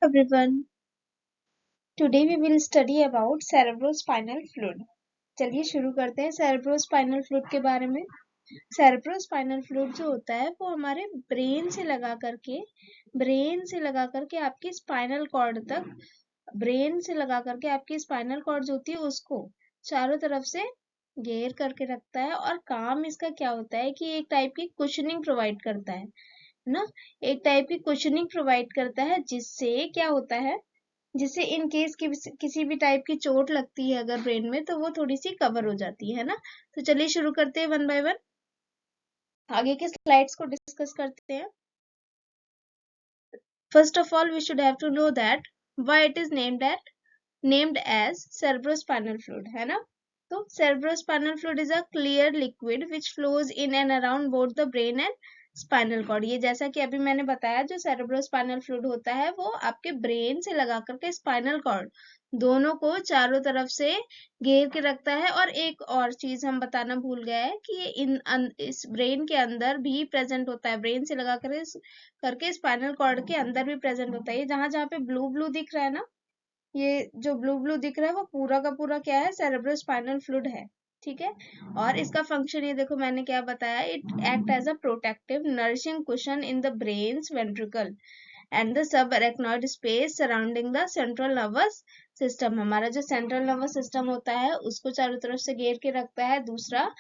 everyone. Today we will study about cerebrospinal fluid. चलिए शुरू करते हैं cerebrospinal fluid के बारे में. cerebrospinal fluid जो होता है वो हमारे ब्रेन से लगा करके आपकी स्पाइनल कॉर्ड तक, ब्रेन से लगा करके आपकी स्पाइनल कॉर्ड जो होती है उसको चारों तरफ से घेर करके रखता है. और काम इसका क्या होता है कि एक टाइप की कुशनिंग प्रोवाइड करता है ना, एक टाइप की कुशनिंग प्रोवाइड करता है जिससे क्या होता है, जिससे इन केस किसी भी टाइप की चोट लगती है अगर ब्रेन में, तो वो थोड़ी सी कवर हो जाती है ना. तो चलिए शुरू करते हैं वन बाय वन, आगे के स्लाइड्स को डिस्कस करते हैं. First of all we should have to know that why it is named as cerebrospinal fluid, है ना. तो cerebrospinal fluid is a clear liquid which flows in and around both the brain and spinal cord. ये जैसा कि अभी मैंने बताया, जो सेरेब्रोस्पाइनल फ्लूइड होता है वो आपके ब्रेन से लगा करके स्पाइनल कॉर्ड दोनों को चारों तरफ से घेर के रखता है. और एक और चीज हम बताना भूल गए है कि ये इस ब्रेन के अंदर भी प्रेजेंट होता है, ब्रेन से लगा करके स्पाइनल कॉर्ड के अंदर भी प्रेजेंट होता है. ये जहां जहां पे ब्लू ब्लू दिख रहा है ना, ये जो ब्लू ब्लू दिख रहा है वो पूरा का पूरा क्या है, सेरेब्रोस्पाइनल फ्लूइड है. ठीक है. और इसका फंक्शन ये देखो मैंने क्या बताया, it act as a protective nourishing cushion in the brain's ventricle and the subarachnoid space surrounding the central nervous system. हमारा जो सेंट्रल नर्वस सिस्टम होता है उसको चारों तरफ से घेर के रखता है. दूसरा,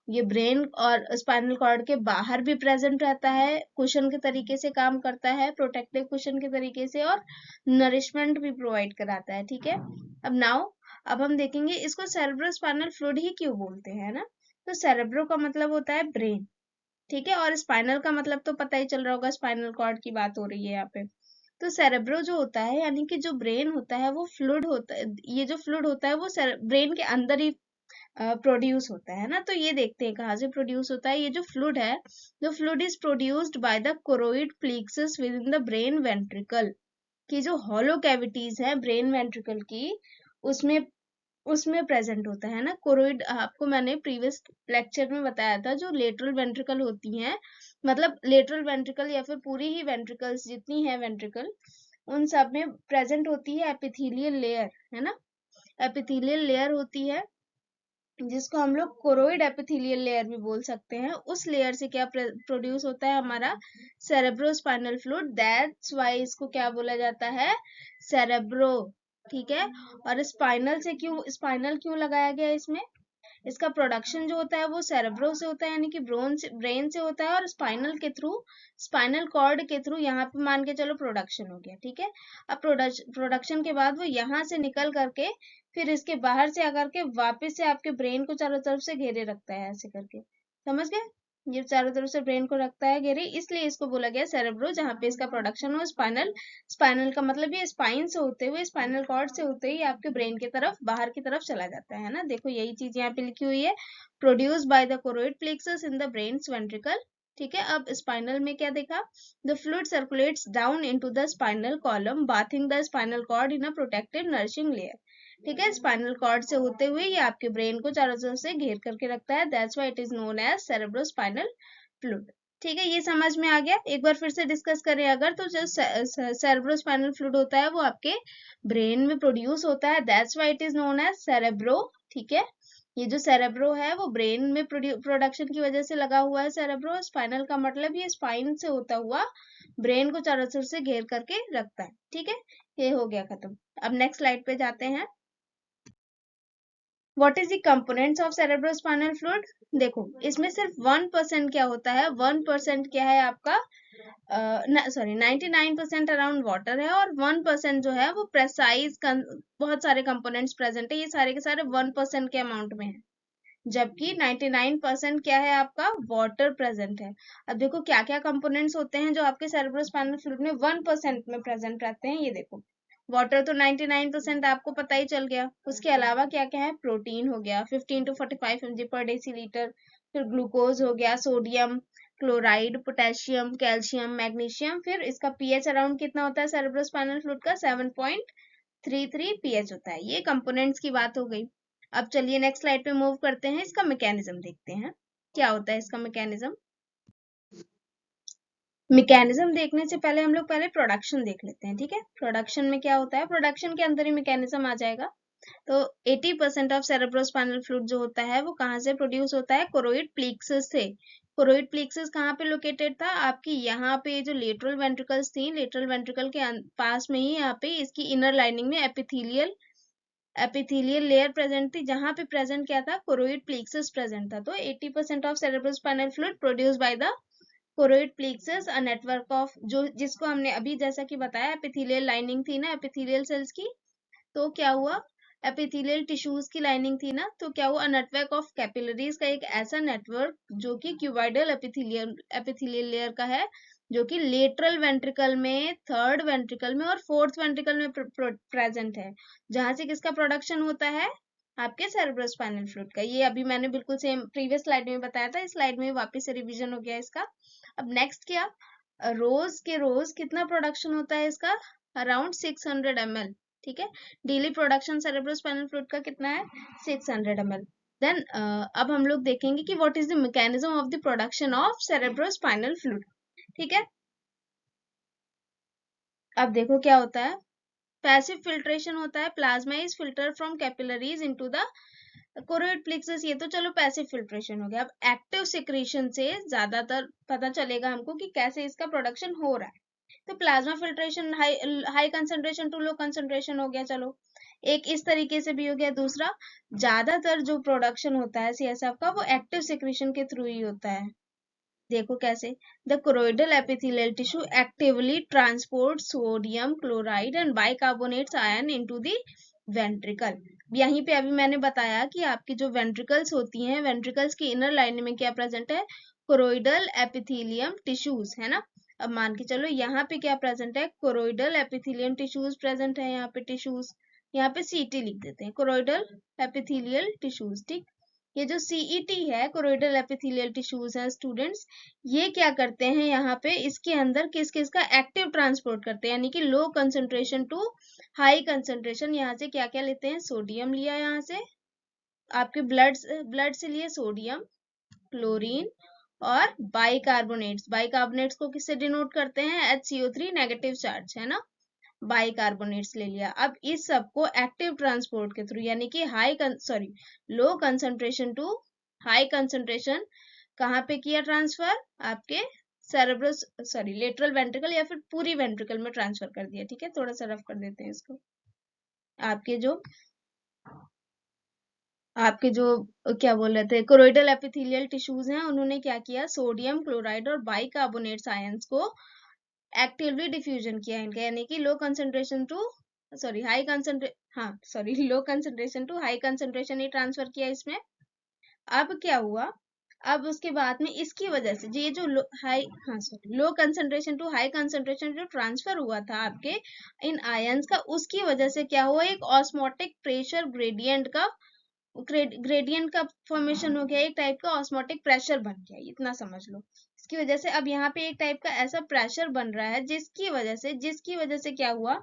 ये ब्रेन और स्पाइनल कॉर्ड के बाहर भी प्रेजेंट रहता है, कुशन के तरीके से काम करता है, प्रोटेक्टिव कुशन के तरीके से, और नरिशमेंट भी प्रोवाइड कराता है. ठीक है. अब हम देखेंगे इसको सेरेब्रोस्पाइनल फ्लूइड ही क्यों बोलते हैं ना. तो सेरेब्रो का मतलब होता है ब्रेन, ठीक है, और स्पाइनल का मतलब तो पता ही चल रहा होगा, स्पाइनल कॉर्ड की बात हो रही है यहाँ पे. तो सेरेब्रो जो होता है यानी कि जो ब्रेन होता है वो फ्लूइड होता है, ये जो फ्लूइड होता है वो ब्रेन के अंदर ही प्रोड्यूस होता है ना. तो ये देखते हैं कहाँ से प्रोड्यूस होता है. ये जो फ्लूइड है, the fluid is produced by the choroid plexus with in the brain ventricle. की जो हॉलो कैविटीज है ब्रेन वेंट्रिकल की, उसमें उसमें प्रेजेंट होता है ना. कोरोइड आपको मैंने प्रीवियस लेक्चर में बताया था, जो लेटरल वेंट्रिकल होती हैं, मतलब लेटरल वेंट्रिकल या फिर पूरी ही वेंट्रिकल्स जितनी है वेंट्रिकल, उन सब में प्रेजेंट होती है एपिथेलियल लेयर, है ना. एपिथेलियल लेयर होती है जिसको हम लोग कोरोइड एपिथेलियल लेयर भी बोल सकते हैं. उस लेयर से क्या प्रोड्यूस होता है, हमारा सेरेब्रोस्पाइनल फ्लूइड. दैट्स व्हाई इसको क्या बोला जाता है, सेरेब्रो. ठीक है. और स्पाइनल क्यों लगाया गया इसमें, इसका प्रोडक्शन जो होता है वो सेरेब्रो से होता है, यानी कि ब्रेन से होता है, और स्पाइनल के थ्रू, स्पाइनल कॉर्ड के थ्रू यहाँ पे मान के चलो प्रोडक्शन हो गया. ठीक है. अब प्रोडक्शन के बाद वो यहाँ से निकल करके फिर इसके बाहर से आकर के वापस से आपके ब्रेन को चारों तरफ से घेरे रखता है, ऐसे करके. समझ गए. ये चारों तरफ से ब्रेन को रखता है घेरे, इसलिए इसको बोला गया सेरेब्रो, जहाँ पे इसका प्रोडक्शन हो स्पाइनल. स्पाइनल का मतलब ये स्पाइन से होते हुए, स्पाइनल कॉर्ड से होते ही आपके ब्रेन की तरफ, बाहर की तरफ चला जाता है ना. देखो यही चीज यहाँ पे लिखी हुई है, produce by the choroid plexus in the brain's ventricle. ठीक है. अब स्पाइनल में क्या देखा, the fluid circulates down into the spinal column bathing the spinal cord in a protective nourishing layer. ठीक है. स्पाइनल कॉर्ड से होते हुए ये आपके ब्रेन को चारों तरफ से घेर करके रखता है. That's why it is known as cerebrospinal fluid. ठीक है. ये समझ में आ गया. एक बार फिर से डिस्कस करें अगर, तो जो सेरेब्रोस्पाइनल फ्लूइड होता है वो आपके ब्रेन में प्रोड्यूस होता है. That's why it is known as cerebro. ठीक है. ये जो सेरेब्रो है वो ब्रेन में प्रोडक्शन की वजह से लगा हुआ है सेरेब्रो. स्पाइनल का मतलब ये स्पाइन से होता हुआ ब्रेन को चारों तरफ से घेर करके रखता है. ठीक है. ये हो गया खत्म. अब नेक्स्ट स्लाइड पे जाते हैं. What is the components of cerebrospinal fluid. देखो इसमें सिर्फ 1% क्या होता है, 1% क्या है आपका, 99% अराउंड वाटर है, और 1% जो है वो प्रेसाइज बहुत सारे कंपोनेंट्स प्रेजेंट है. ये सारे के सारे 1% के अमाउंट में है, जबकि 99% क्या है आपका, वाटर प्रेजेंट है. अब देखो क्या क्या कंपोनेंट्स होते हैं जो आपके सेरेब्रोस्पाइनल फ्लूइड में 1% में प्रेजेंट रहते हैं. ये देखो, वाटर तो 99% आपको पता ही चल गया. उसके अलावा क्या क्या है, प्रोटीन हो गया 15 to 45 mg पर डेसीलीटर, फिर ग्लूकोज हो गया, sodium chloride, potassium, calcium, magnesium. फिर इसका पीएच अराउंड कितना होता है सेरेब्रोस्पाइनल फ्लूइड का, 7.33 पीएच होता है. ये कंपोनेंट्स की बात हो गई. अब चलिए नेक्स्ट स्लाइड पे मूव करते हैं, इसका मैकेनिज्म देखते हैं क्या होता है इसका मैकेनिज्म. मैकेनिज्म देखने से पहले हम लोग पहले प्रोडक्शन देख लेते हैं, ठीक है। प्रोडक्शन में क्या होता है, प्रोडक्शन के अंदर ही मैकेनिज्म आ जाएगा। तो 80% ऑफ सेरेब्रोस्पाइनल फ्लूइड जो होता है वो कहाँ से प्रोड्यूस होता है, कोरोइड प्लेक्सस से। कोरोइड प्लेक्सस कहाँ पे लोकेटेड था आपकी, यहाँ पे जो लेटरल वेंट्रिकल्स थी, लेटरल वेंट्रिकल के पास में ही यहाँ पे इसकी इनर लाइनिंग में एपिथेलियल लेयर प्रेजेंट थी, जहां पे प्रेजेंट क्या था, कोरोइड प्लेक्सस प्रेजेंट था। तो 80% of cerebrospinal fluid produce by the choroid plexus, a network of, जो जिसको हमने अभी जैसा कि बताया एपिथेलियल लाइनिंग थी ना एपिथेलियल सेल्स की, तो क्या हुआ, एपिथेलियल टिश्यूज की लाइनिंग थी ना, तो क्या हुआ, नेटवर्क ऑफ कैपिलरीज का एक ऐसा नेटवर्क जो कि क्यूबाइडल एपिथेलियल लेयर का है, जो कि लेटरल वेंट्रिकल में, थर्ड वेंट्रिकल में और फोर्थ वेंट्रिकल में प्रेजेंट है, जहां से किसका प्रोडक्शन होता है, आपके सेरेब्रोस्पाइनल फ्लूइड का। ये अभी मैंने बिल्कुल सेम प्रीवियस स्लाइड में बताया था, इस स्लाइड में वापस से रिवीजन हो गया इसका। अब नेक्स्ट क्या, रोज कितना प्रोडक्शन होता है इसका, अराउंड 600 ml, ठीक है। डेली प्रोडक्शन सेरेब्रोस्पाइनल फ्लूइड का कितना है, 600 ml। देन अब हम लोग देखेंगे कि what is the mechanism of the production of cerebrospinal fluid, ठीक है। अब देखो क्या होता है, पैसिव फिल्ट्रेशन होता है, plasma is filter from capillaries into the choroid plexus, ये तो चलो पैसिव फिल्ट्रेशन हो गया। अब एक्टिव सिक्रीशन से ज्यादातर पता चलेगा हमको कि कैसे इसका प्रोडक्शन हो रहा है। तो plasma filtration high concentration to low concentration हो गया, चलो एक इस तरीके से भी हो गया। दूसरा, ज्यादातर जो प्रोडक्शन होता है सीएसएफ का वो एक्टिव सिक्रीशन के थ्रू ही होता है। देखो कैसे, the choroidal epithelial tissue actively transport sodium chloride and bicarbonates ion into the ventricle. यहीं पे अभी मैंने बताया कि आपकी जो वेंट्रिकल्स होती हैं, वेंट्रिकल्स की इनर लाइन में क्या प्रेजेंट है, कोरोइडल एपिथेलियम टिश्यूज, है ना। अब मान के चलो यहाँ पे क्या प्रेजेंट है, कोरोइडल एपिथेलियम टिश्यूज प्रेजेंट है, यहाँ पे टिश्यूज, यहाँ पे सीटी लिख देते हैं, कोरोइडल एपिथेलियल टिश्यूज, ठीक। ये जो सीईटी है, कोरोइडल एपिथेलियल टिश्यूज है स्टूडेंट्स, ये क्या करते हैं, यहाँ पे इसके अंदर किस किस का एक्टिव ट्रांसपोर्ट करते हैं, यानी कि low concentration to high concentration. यहाँ से क्या क्या लेते हैं, सोडियम लिया, यहाँ से आपके ब्लड से लिए सोडियम, क्लोरीन और बाइकार्बोनेट्स को किससे डिनोट करते हैं, HCO3 नेगेटिव चार्ज, है ना, बाइकार्बोनेट्स ले लिया। अब इस सब को एक्टिव ट्रांसपोर्ट के थ्रू, यानी कि low concentration to high concentration, कहाँ पे किया ट्रांसफर, आपके लेटरल वेंट्रिकल या फिर पूरी वेंट्रिकल में ट्रांसफर कर दिया, ठीक है। थोड़ा सा रफ कर देते हैं इसको। आपके जो आपके जो क्या बोल रहे थे, कोरोइडल एपिथेलियल टिश्यूज हैं, उन्होंने क्या किया, सोडियम क्लोराइड और बाइकार्बोनेट्स आयंस को एक्टिवली डिफ्यूजन किया इनका, यानी कि low concentration to low concentration to high concentration ही ट्रांसफर किया इसमें। अब क्या हुआ, अब उसके बाद में इसकी वजह से ये जो low concentration to high concentration जो ट्रांसफर हुआ था आपके इन आयंस का, उसकी वजह से क्या हुआ, एक ऑस्मोटिक प्रेशर ग्रेडियंट का फॉर्मेशन हो गया, एक टाइप का ऑस्मोटिक प्रेशर बन गया, इतना समझ लो। इसकी वजह से अब यहाँ पे एक टाइप का ऐसा प्रेशर बन रहा है, जिसकी वजह से क्या हुआ,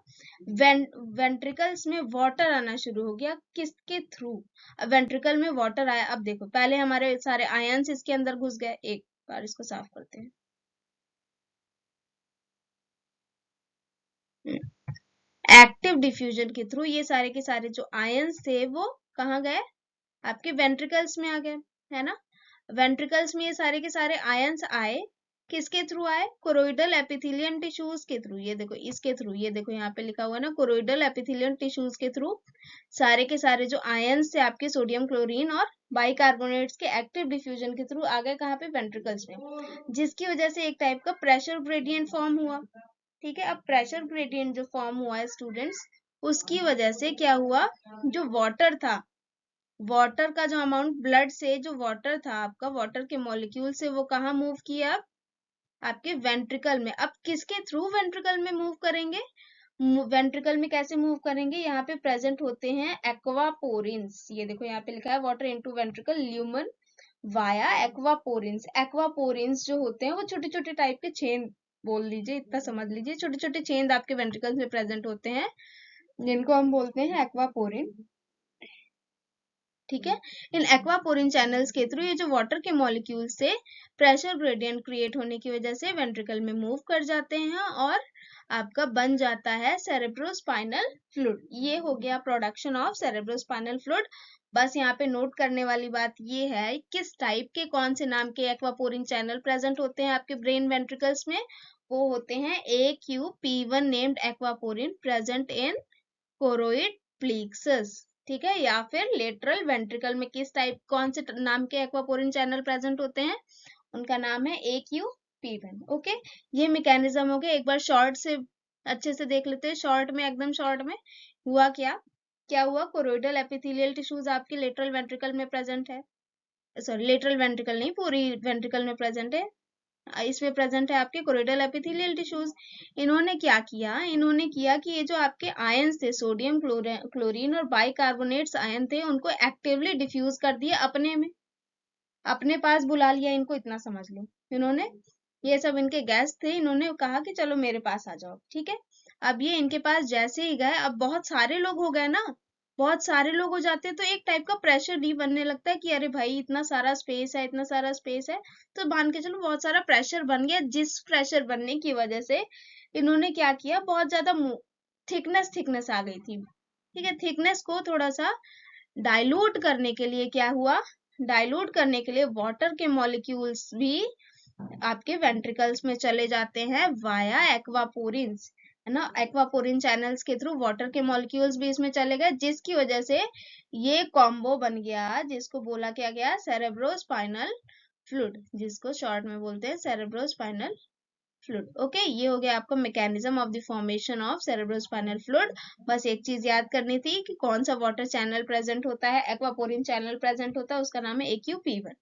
वेंट्रिकल्स में वाटर आना शुरू हो गया, किसके थ्रू, अब वेंट्रिकल में वाटर आया। अब देखो, पहले हमारे सारे आयंस इसके अंदर घुस गए, एक बार इसको साफ करते हैं। एक्टिव डिफ्यूजन के थ्रू ये सारे के सारे जो आयंस थे वो कहाँ गए, आपके वेंट्रिकल्स में आ गए, है ना। वेंट्रिकल्स में ये सारे के सारे आयंस आए, किसके थ्रू आए, कोरोइडल एपिथेलियम टिश्यूज के थ्रू। ये देखो इसके थ्रू, ये देखो यहाँ पे लिखा हुआ है ना, कोरोइडल एपिथेलियम टिश्यूज के थ्रू सारे के सारे जो आयंस थे आपके सोडियम क्लोरीन और बाइकार्बोनेट्स के एक्टिव डिफ्यूजन के थ्रू आ गए कहाँ पे, वेंट्रिकल्स में, जिसकी वजह से एक टाइप का प्रेशर ग्रेडियंट फॉर्म हुआ, ठीक है। अब प्रेशर ग्रेडियंट जो फॉर्म हुआ है स्टूडेंट्स, उसकी वजह से क्या हुआ, जो वाटर था, वाटर का जो अमाउंट ब्लड से जो वाटर था आपका, वाटर के मॉलिक्यूल से वो कहाँ मूव किया, अब आपके वेंट्रिकल में। अब किसके थ्रू वेंट्रिकल में मूव करेंगे, वेंट्रिकल में कैसे मूव करेंगे, यहाँ पे प्रेजेंट होते हैं एक्वापोरिन्स, ये देखो यहाँ पे लिखा है water into ventricle lumen via aquaporins. Aquaporins जो होते हैं वो छोटे छोटे टाइप के छेद, बोल लीजिए, इतना समझ लीजिए, छोटे छोटे छेद आपके वेंट्रिकल्स में प्रेजेंट होते हैं, जिनको हम बोलते हैं एक्वापोरिन। ठीक है। इन एक्वापोरिन चैनल्स के थ्रू ये जो वाटर के मॉलिक्यूल से प्रेशर ग्रेडियंट क्रिएट होने की वजह से वेंट्रिकल में मूव कर जाते हैं और आपका बन जाता है सेरेब्रोस्पाइनल फ्लूइड। ये हो गया प्रोडक्शन ऑफ सेरेब्रोस्पाइनल फ्लूइड। बस यहाँ पे नोट करने वाली बात ये है किस टाइप के कौन से नाम के एक्वापोरिन चैनल प्रेजेंट होते हैं आपके ब्रेन वेंट्रिकल्स में। वो होते हैं AQP1 named aquaporin present in choroid plexus. ठीक है, या फिर लेटरल वेंट्रिकल में किस टाइप कौन से नाम के एक्वापोरिन चैनल प्रेजेंट होते हैं, उनका नाम है AQP1। ओके, ये मैकेनिज्म हो गया। एक बार शॉर्ट से अच्छे से देख लेते हैं, शॉर्ट में, एकदम शॉर्ट में हुआ क्या क्या हुआ। कोरोइडल एपिथेलियल टिश्यूज आपके लेटरल वेंट्रिकल में प्रेजेंट है, सॉरी लेटरल वेंट्रिकल नहीं, पूरी वेंट्रिकल में प्रेजेंट है। इसमें प्रेजेंट है आपके कोरोइडल एपिथेलियल टिश्यूज। इन्होंने क्या किया, इन्होंने किया कि ये जो आपके आयंस थे, सोडियम क्लोरीन और बाइकार्बोनेट्स आयन थे, उनको एक्टिवली डिफ्यूज कर दिया अपने में, अपने पास बुला लिया इनको, इतना समझ लो। इन्होंने, ये सब इनके गैस थे, इन्होंने कहा कि चलो मेरे पास आ जाओ। ठीक है, अब ये इनके पास जैसे ही गए, अब बहुत सारे लोग हो गए ना, बहुत सारे लोग हो जाते हैं तो एक टाइप का प्रेशर भी बनने लगता है कि अरे भाई इतना सारा स्पेस है, इतना सारा स्पेस है, तो मान के चलो बहुत सारा प्रेशर बन गया। जिस प्रेशर बनने की वजह से इन्होंने क्या किया, बहुत ज्यादा थिकनेस आ गई थी। ठीक है, थिकनेस को थोड़ा सा डाइल्यूट करने के लिए क्या हुआ, डाइल्यूट करने के लिए वाटर के मॉलिक्यूल्स भी आपके वेंट्रिकल्स में चले जाते हैं वाया एक्वापोरिन्स, है ना। एक्वापोरिन चैनल्स के थ्रू वाटर के मॉलिक्यूल्स भी इसमें चले गए, जिसकी वजह से ये कॉम्बो बन गया, जिसको बोला क्या गया, सेरेब्रोस्पाइनल फ्लूइड, जिसको शॉर्ट में बोलते हैं सेरेब्रोस्पाइनल फ्लूइड। ओके, ये हो गया आपका mechanism of the formation of cerebrospinal fluid. बस एक चीज याद करनी थी कि कौन सा वाटर चैनल प्रेजेंट होता है, एक्वापोरिन चैनल प्रेजेंट होता है, उसका नाम है AQP1।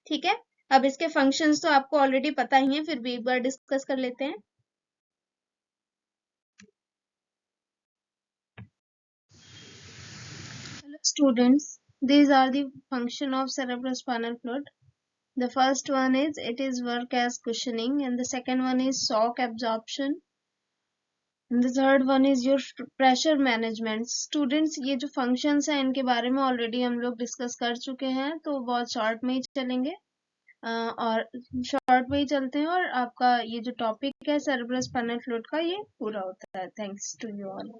ठीक है, अब इसके फंक्शंस तो आपको ऑलरेडी पता ही है, फिर भी एक बार डिस्कस कर लेते हैं। Hello students, these are the function of cerebrospinal fluid. The first one is it is work as cushioning, and the second one is shock absorption, and the third one is your pressure management. Students, ये जो functions हैं इनके बारे में already हम लोग discuss कर चुके हैं, तो बहुत शॉर्ट में ही चलेंगे और शॉर्ट में ही चलते हैं, और आपका ये जो टॉपिक है सेरेब्रोस्पाइनल फ्लूइड का, ये पूरा होता है। Thanks to you all.